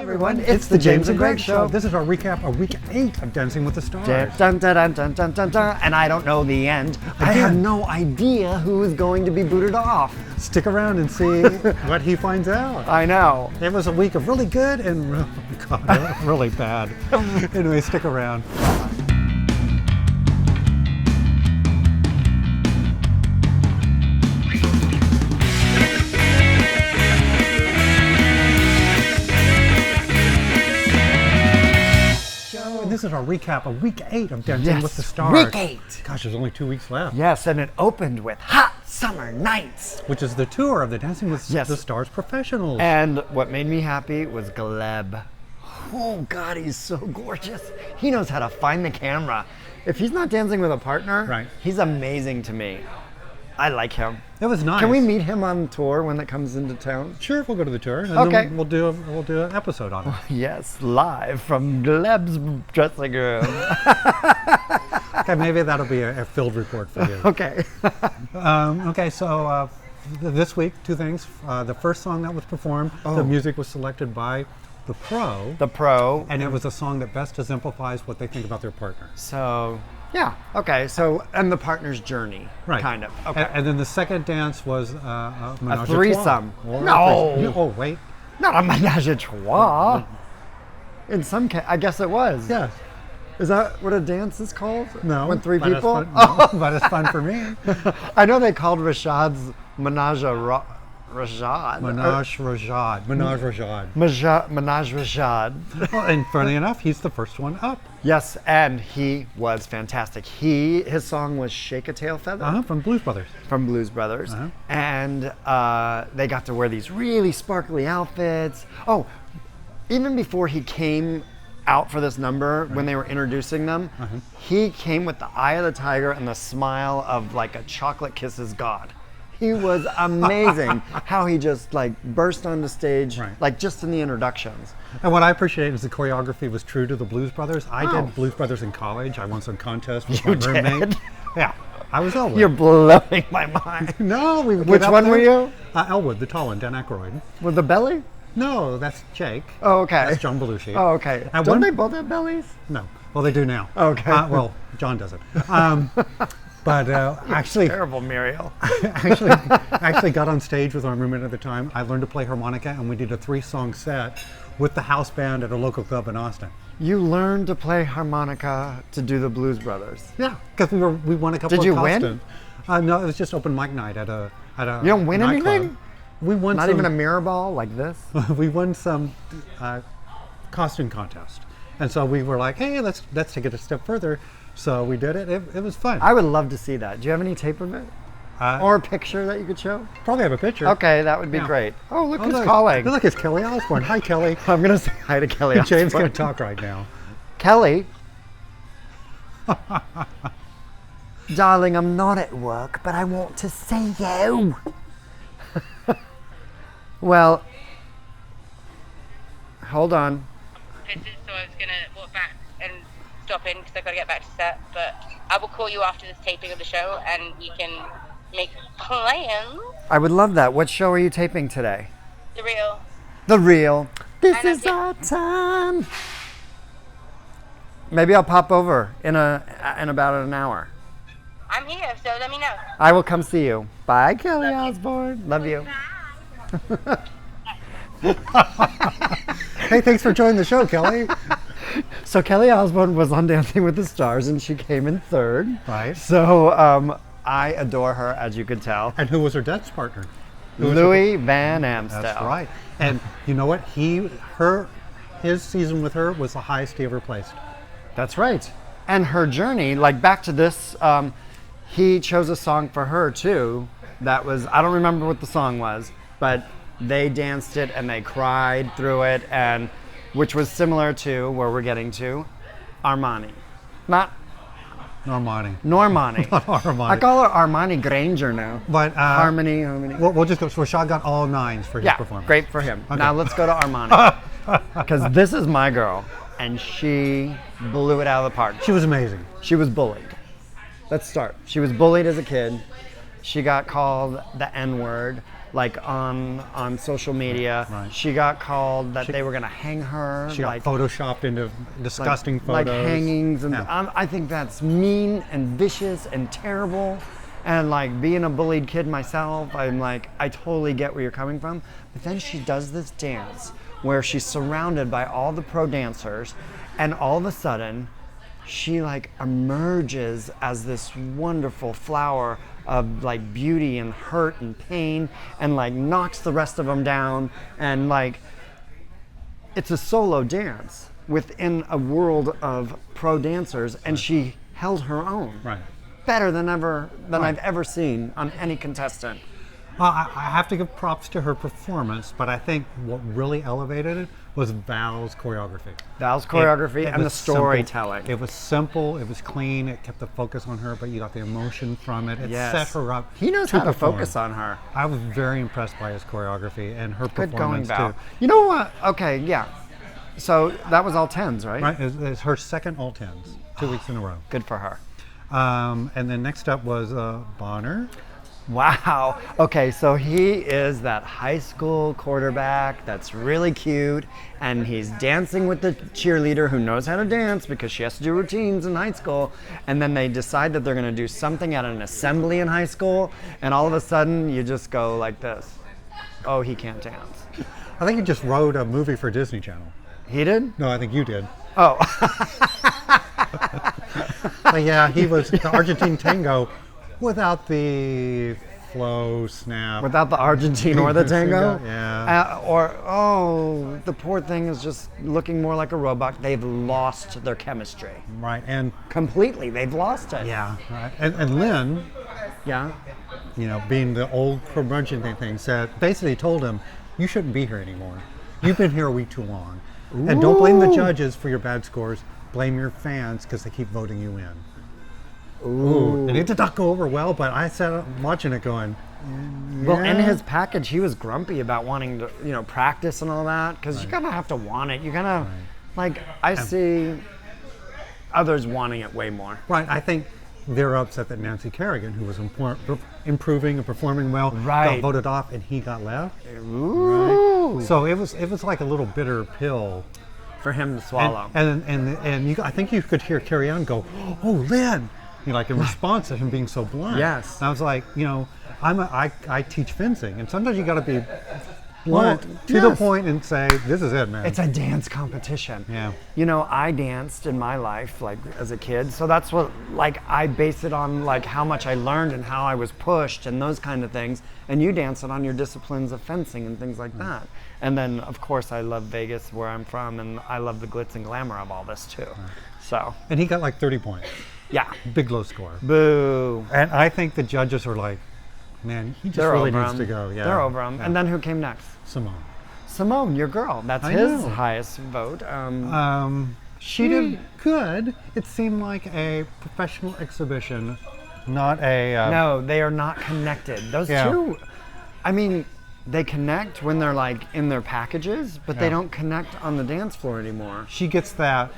everyone. It's the James and Greg Show. This is our recap of week 8 of Dancing with the Stars. Dun, dun, dun, dun, dun, dun, dun. And I don't know the end. I have no idea who is going to be booted off. Stick around and see what he finds out. I know. It was a week of really good and really bad. Anyway, stick around. This is our recap of week 8 of Dancing with the Stars. Week 8. Gosh, there's only 2 weeks left. Yes, and it opened with Hot Summer Nights, which is the tour of the Dancing with the Stars professionals. And what made me happy was Gleb. Oh God, he's so gorgeous. He knows how to find the camera. If he's not dancing with a partner, he's amazing to me. I like him. It was nice. Can we meet him on tour when it comes into town? Sure, we'll go to the tour. And okay. Then we'll do an episode on it. Yes, live from Gleb's dressing room. Okay, maybe that'll be a field report for you. Okay. Okay, so this week, 2 things. The first song that was performed, the music was selected by The Pro. The Pro. And it was a song that best exemplifies what they think about their partner. So... yeah, okay, so, and the partner's journey, kind of, okay. And then the second dance was a Ménage a threesome. No! Oh, wait. Not a Ménage a trois. In some case, I guess it was. Yeah. Is that what a dance is called? No. When 3 people? But it's fun for me. I know they called Rashad's Ménage a Rashad. Ménage Rashad. Ménage Rashad. Ménage Rashad. Well, and funny enough, he's the first one up. Yes, and he was fantastic. His song was Shake a Tail Feather. From Blues Brothers. From Blues Brothers. And they got to wear these really sparkly outfits. Oh, even before he came out for this number, when they were introducing them, he came with the eye of the tiger and the smile of like a chocolate kisses God. He was amazing how he just like burst on the stage, like just in the introductions. And what I appreciate is the choreography was true to the Blues Brothers. I did Blues Brothers in college. I won some contest with my roommate. Yeah, I was Elwood. You're blowing my mind. No, we would Which one were you? Elwood, the tall one, Dan Aykroyd. With the belly? No, that's Jake. Oh, okay. That's John Belushi. Oh, okay. Don't they both have bellies? No. Well, they do now. Okay. Well, John doesn't. But actually, terrible Muriel. actually got on stage with my roommate at the time. I learned to play harmonica, and we did a 3-song set with the house band at a local club in Austin. You learned to play harmonica to do the Blues Brothers. Yeah, because we won a couple. Did you of win? No, it was just open mic night at a. You don't win anything. We won. Not even a mirror ball like this. We won some costume contest, and so we were like, "Hey, let's take it a step further." So we did it. It was fun. I would love to see that. Do you have any tape of it? Or a picture that you could show? Probably have a picture. Okay, that would be great. Oh, look who's calling. Look, it's Kelly Osbourne. Hi, Kelly. I'm going to say hi to Kelly Osbourne. James going to talk right now. Kelly. Darling, I'm not at work, but I want to see you. Well, hold on. So I was going to walk back and stop in because I've got to get back to set, but I will call you after this taping of the show and you can make plans. I would love that. What show are you taping today? The Real. The Real. This is our time. Maybe I'll pop over in about an hour. I'm here, so let me know. I will come see you. Bye, Kelly Osbourne. Love you. Hey, thanks for joining the show, Kelly. So Kelly Osbourne was on Dancing with the Stars, and she came in 3rd. Right. So I adore her, as you could tell. And who was her dance partner? Louis Van Amstel. That's right. And you know what? His season with her was the highest he ever placed. That's right. And her journey, like back to this, he chose a song for her too. That was, I don't remember what the song was, but they danced it and they cried through it, and which was similar to where we're getting to, Armani. Not Normani. Normani. Not Armani. I call her Armani Granger now. But Harmony. We'll just go. So Rashad got all 9s for his performance. Great for him. Okay. Now let's go to Armani, because this is my girl, and she blew it out of the park. She was amazing. She was bullied. Let's start. She was bullied as a kid. She got called the N-word. like on social media. Right. She got called that they were going to hang her. She like, got photoshopped into disgusting like photos. hangings, and Yeah. I think that's mean and vicious and terrible. And like being a bullied kid myself, I'm like, I totally get where you're coming from. But then she does this dance where she's surrounded by all the pro dancers, and all of a sudden, she like emerges as this wonderful flower of like beauty and hurt and pain, and like knocks the rest of them down, and like it's a solo dance within a world of pro dancers, and she held her own. Right. Better than I've ever seen on any contestant. Well, I have to give props to her performance, but I think what really elevated it was Val's choreography. Val's choreography It and the was simple. storytelling. It was simple, it was clean, it kept the focus on her, but you got the emotion from it. It Yes. set her up. He knows how to perform. focus on her. I was very impressed by his choreography and her Good going, performance Val. too. You know what? Okay, yeah. So that was all 10s, right? Right, it's her second all tens, 2 weeks in a row. Good for her. And then next up was Bonner. Wow. Okay, so he is that high school quarterback that's really cute, and he's dancing with the cheerleader who knows how to dance because she has to do routines in high school. And then they decide that they're going to do something at an assembly in high school, and all of a sudden you just go like this. Oh, he can't dance. I think he just wrote a movie for Disney Channel. He did? No, I think you did. Oh. But yeah, he was the Argentine tango without the flow, snap. Without the Argentine or the tango? Yeah. Or the poor thing is just looking more like a robot. They've lost their chemistry. Right, and Completely. They've lost it. yeah, right. And Lynn, Yeah. you know, being the old curmudgeon thing, said, basically told him, you shouldn't be here anymore. You've been here a week too long. And don't blame the Ooh. judges for your bad scores. Blame your fans because they keep voting you in. Ooh. And it did not go over well, but I sat watching it going, Well, in yeah. his package, he was grumpy about wanting to, practice and all that, because you kind of have to want it. You kind of, like, I see others wanting it way more. Right, I think they're upset that Nancy Kerrigan, who was improving and performing well, Right. got voted off and he got left. Ooh. So it was like a little bitter pill. For him to swallow. And I think you could hear Carrie Ann go, "Oh, Lynn," like in response to him being so blunt. Yes. And I was like, I teach fencing, and sometimes you got to be blunt to the yes. point and say, "This is it, man." It's a dance competition. Yeah. I danced in my life, like, as a kid. So that's what, like, I base it on, like, how much I learned and how I was pushed and those kind of things. And you dance it on your disciplines of fencing and things like that. And then, of course, I love Vegas, where I'm from, and I love the glitz and glamour of all this, too. So, And he got like 30 points, yeah. big low score. Boo. And I think the judges were like, "Man, he just They're really over needs him. to go." Yeah. They're over him. Yeah. And then who came next? Simone. Simone, your girl. That's I his know. highest vote. She did good. It seemed like a professional exhibition, not a. No, they are not connected. Those Yeah. two, I mean, they connect when they're like in their packages, but they Yeah. don't connect on the dance floor anymore. She gets that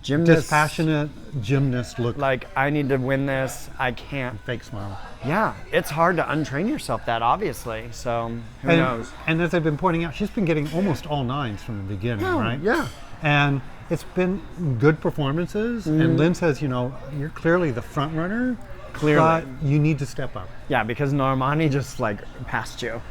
Gymnast, dispassionate gymnast look, like, I need to win this. I can't. fake smile. Yeah, it's hard to untrain yourself that, obviously. So who knows? And as I've been pointing out, she's been getting almost all nines from the beginning, Oh, right? yeah. And it's been good performances. And Lynn says, you're clearly the front runner. Clearly. But you need to step up. Yeah, because Normani just like passed you.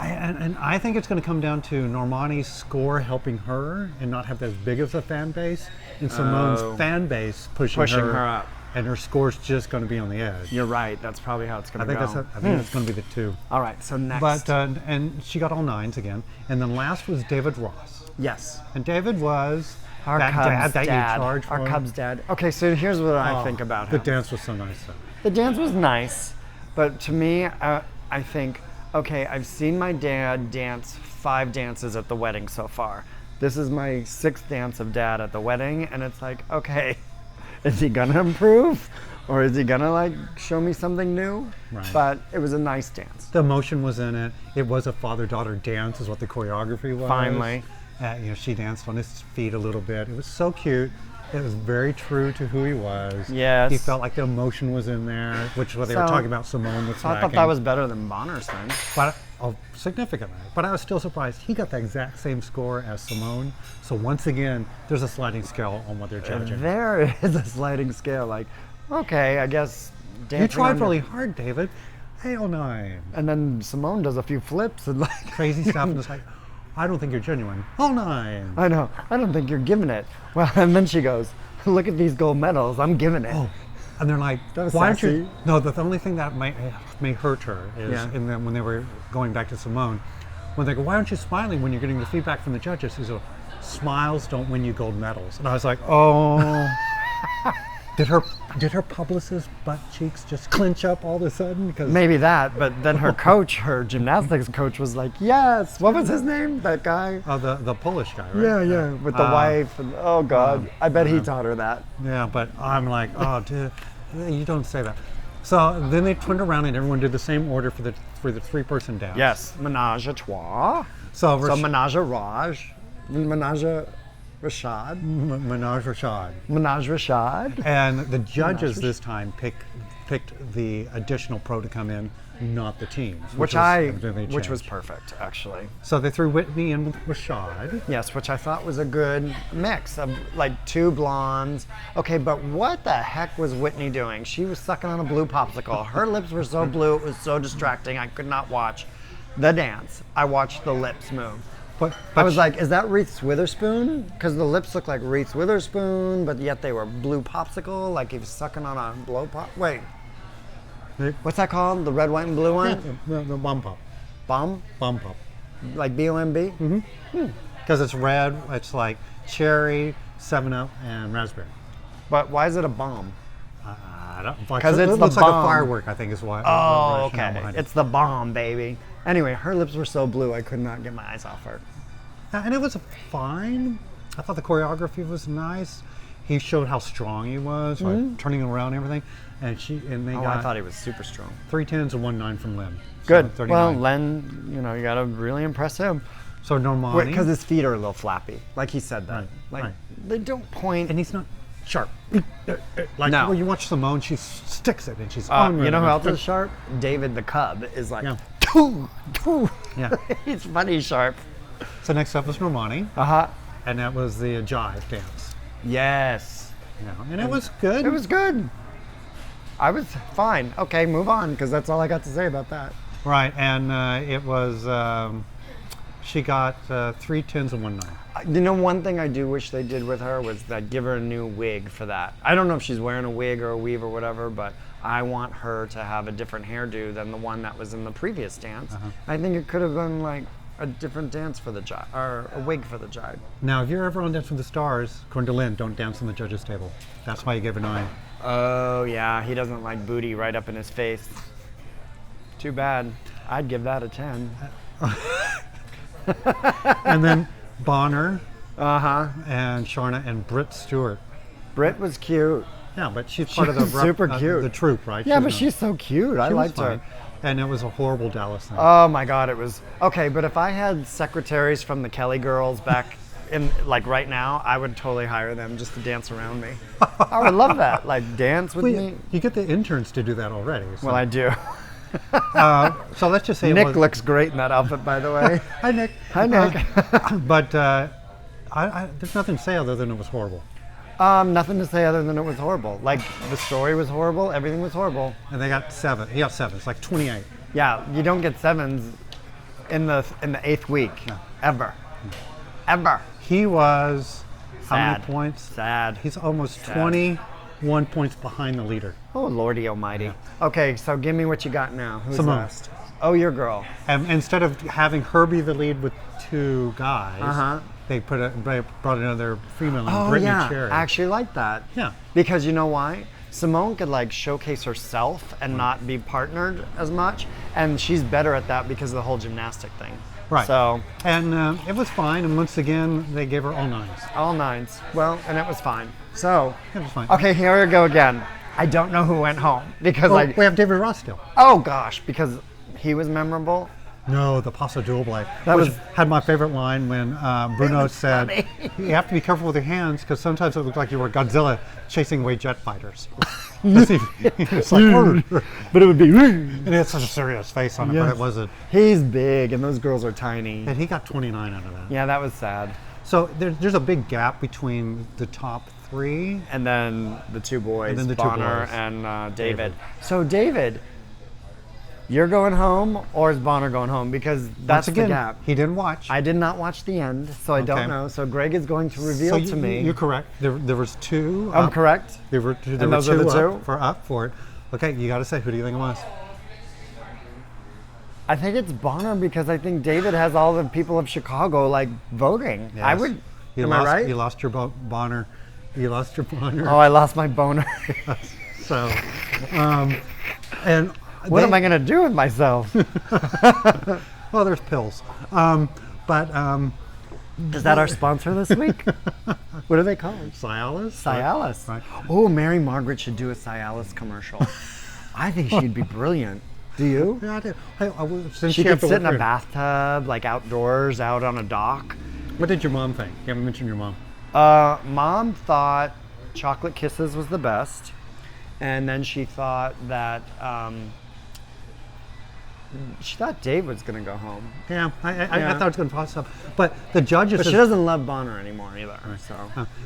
And I think it's going to come down to Normani's score helping her and not have as big of a fan base, and Simone's fan base pushing Pushing her up. and her score's just going to be on the edge. You're right. That's probably how it's I going to think go. I think that's going to be the two. All right. So next. But and she got all nines again, and then last was David Ross, yes. and David was Our that Cubs dad that dad. you charge for. Our Cubs dad. Okay, so here's what I Oh, think about the him. dance was so nice. Though. The dance was nice, but to me, I think, okay, I've seen my dad dance 5 dances at the wedding so far. This is my 6th dance of dad at the wedding, and it's like, okay, is he gonna improve? Or is he gonna like show me something new? Right. But it was a nice dance. The emotion was in it. It was a father-daughter dance, is what the choreography was. Finally. She danced on his feet a little bit. It was so cute. It was very true to who he was. Yes. He felt like the emotion was in there, which what they were So- talking about Simone was So I thought lacking. that was better than Bonner's thing. But, significantly. But I was still surprised. He got the exact same score as Simone. So once again, there's a sliding scale on what they're judging. There is a sliding scale. Like, okay, I guess. You dancing tried on really your- hard, David. 809. And then Simone does a few flips and like. Crazy stuff. And it's like, I don't think you're genuine. 09. I know. I don't think you're giving it. Well, and then she goes, "Look at these gold medals. I'm giving it." Oh, and they're like, That was why aren't you? sassy. No, the only thing that may hurt her is Yeah. when they were going back to Simone, when they go, why aren't you smiling when you're getting the feedback from the judges? He goes, smiles don't win you gold medals. And I was like, oh. Did her publicist's butt cheeks just clench up all of a sudden? Because Maybe that, but then her coach, her gymnastics coach, was like, "Yes." What was his name? That guy? oh, the Polish guy, right? Yeah, with the wife. And, oh God, I bet he taught her that. Yeah, but I'm like, oh, dude, you don't say that. So then they turned around and everyone did the same order for the 3-person dance. Yes, Ménage à trois. So, So Ménage à Raj, Ménage à Rashad, Ménage Rashad. Ménage Rashad. And the judges this time picked the additional pro to come in, not the teams. Which was changed. perfect, actually. So they threw Witney in with Rashad. Yes, which I thought was a good mix of like two blondes. Okay, but what the heck was Witney doing? She was sucking on a blue popsicle. Her lips were so blue, it was so distracting. I could not watch the dance. I watched the lips move. But I was like, is that Reese Witherspoon? Because the lips look like Reese Witherspoon, but yet they were blue popsicle, like he was sucking on a blow pop. Wait, what's that called? The red, white, and blue one? the bomb pop. Bomb? Bomb pop. Like B-O-M-B? Because it's red, it's like cherry, 7-Up, and raspberry. But why is it a bomb? I don't. 'Cause it it's looks the like a bomb. firework, I think is why. Oh, the rationale okay. behind it. It's the bomb, baby. Anyway, her lips were so blue, I could not get my eyes off her. And it was fine. I thought the choreography was nice. He showed how strong he was, like turning around and everything. And they Oh, got I thought he was super strong. 3 10s and 1 9 from Len. So Good. 39. Well, Len, you gotta really impress him. So Normani. Because his feet are a little flappy. Like he said that. Right, Like, right. they don't point. and he's not sharp. Like No. when you watch Simone, she sticks it and she's on. You know who else is sharp? David the Cub is like, Yeah. "Doo, doo." Yeah. He's funny sharp. So next up was Normani, Uh-huh. and that was the jive dance. Yes. And it was good. It was good. I was fine. Okay, move on, because that's all I got to say about that. right, and it was. She got 3 10s and 1 9. You know, one thing I do wish they did with her was that give her a new wig for that. I don't know if she's wearing a wig or a weave or whatever, but I want her to have a different hairdo than the one that was in the previous dance. I think it could have been like a different dance for the jive, or a wig for the jive. Now, if you're ever on Dance with the Stars, according to Lynn, don't dance on the judges' table. That's why you gave a 9. Oh yeah, he doesn't like booty right up in his face. Too bad. I'd give that a 10. And then Bonner Uh-huh. and Sharna and Britt Stewart. Britt was cute. Yeah, but she's part of the was super cute. the troupe, right? Yeah, but not- she's so cute. I she was liked her. fine. And it was a horrible Dallas thing. Oh my God, it was okay. But if I had secretaries from the Kelly girls back in like right now, I would totally hire them just to dance around me. I would love that. Like dance with me. You get the interns to do that already. So, Well, I do. so let's just say Nick it was, looks great in that outfit, by the way. Hi, Nick. Hi, Nick. But there's nothing to say other than it was horrible. Nothing to say other than it was horrible. Like the story was horrible. Everything was horrible. And they got 7. He got 7. It's like 28. Yeah, you don't get 7s in the 8th week ever. Ever. He was how Sad. many points? Sad. He's almost Sad. 21 points behind the leader. Oh, Lordy Almighty. Okay, so give me what you got now. Who's Simone. last? Oh, your girl. And instead of having her be the lead with 2 guys, Uh-huh. they brought another female, Oh, Brittany yeah. Cherry. I actually like that. Yeah. Because you know why? Simone could like showcase herself and not be partnered as much, and she's better at that because of the whole gymnastic thing. Right. So And it was fine. And once again, they gave her all 9s. all 9s. Well, and it was fine. So It was fine. okay, here we go again. I don't know who went home because Well, we have David Ross still. oh gosh, because he was memorable. No, the Paso Doble. That which was- had my favorite line when Bruno was said, funny. "You have to be careful with your hands because sometimes it looked like you were Godzilla chasing away jet fighters." 'Cause he was like, "Arr!" But it would be. And he had such a serious face on it, but Yes. it wasn't. He's big, and those girls are tiny. And he got 29 out of that. Yeah, that was sad. So there's a big gap between the top 3. And then the two boys, And then the two Bonner boys. and David. So David, you're going home, or is Bonner going home? Because that's Once again, the gap. he didn't watch. I did not watch the end, so I Okay. don't know. So Greg is going to reveal to me. You're correct. There was 2. I'm up. correct. There were 2 those are the up two? up for it. Okay, you got to say, who do you think it was? I think it's Bonner because I think David has all the people of Chicago like voting. I Yes. would. You am lost, I right? You lost your Bonner. You lost your Bonner. Oh, I lost my boner. So, and What am I going to do with myself? Well, there's pills. Is that our sponsor this week? What are they called? Cialis. Cialis. Right. Oh, Mary Margaret should do a Cialis commercial. I think she'd be brilliant. Do you? Yeah, I do. Hey, since She you could have to sit work in a here- bathtub, like outdoors, out on a dock. What did your mom think? You haven't mentioned your mom. Mom thought Chocolate Kisses was the best, and then she thought that she thought Dave was going to go home, Yeah, I Yeah. thought it was going to toss up. But the judges, but she doesn't love Bonner anymore either. So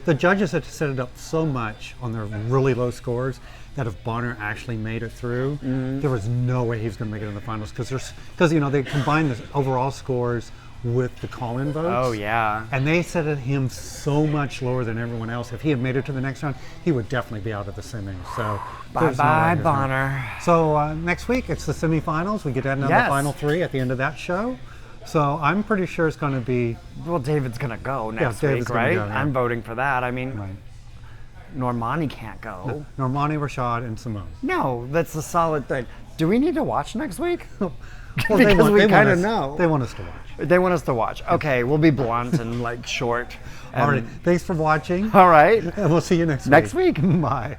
the judges had set it up so much on their really low scores that if Bonner actually made it through, there was no way he was going to make it in the finals because they combined the overall scores with the call-in votes. oh yeah. And they set it him so much lower than everyone else. If he had made it to the next round, he would definitely be out of the semis. So Bye there's no way bye he was gonna- Bonner. So next week it's the semifinals. We get another Yes. final 3 at the end of that show. So I'm pretty sure it's going to be Well, David's going to go next David's week, gonna right? go, yeah. I'm voting for that. I mean, right. Normani can't go. Normani, Rashad, and Simone. No, that's a solid thing. Do we need to watch next week? Well, Because we they kind of us- know. They want us to watch. They want us to watch. Okay, we'll be blunt and like short. All right. And- Thanks for watching. All right. And we'll see you next Next week. week. Bye.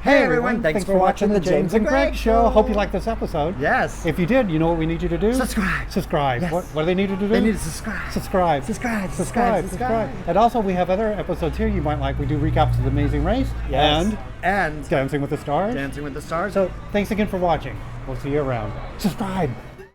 Hey everyone, thanks for watching the James and Greg Show. Hope you liked this episode. Yes. If you did, you know what we need you to do? Subscribe. Subscribe. Yes. What do they need you to do? They need to subscribe. Subscribe. Subscribe. And also, we have other episodes here you might like. We do recaps of The Amazing Race and And Dancing with the Stars. Dancing with the Stars. So, thanks again for watching. We'll see you around. Subscribe.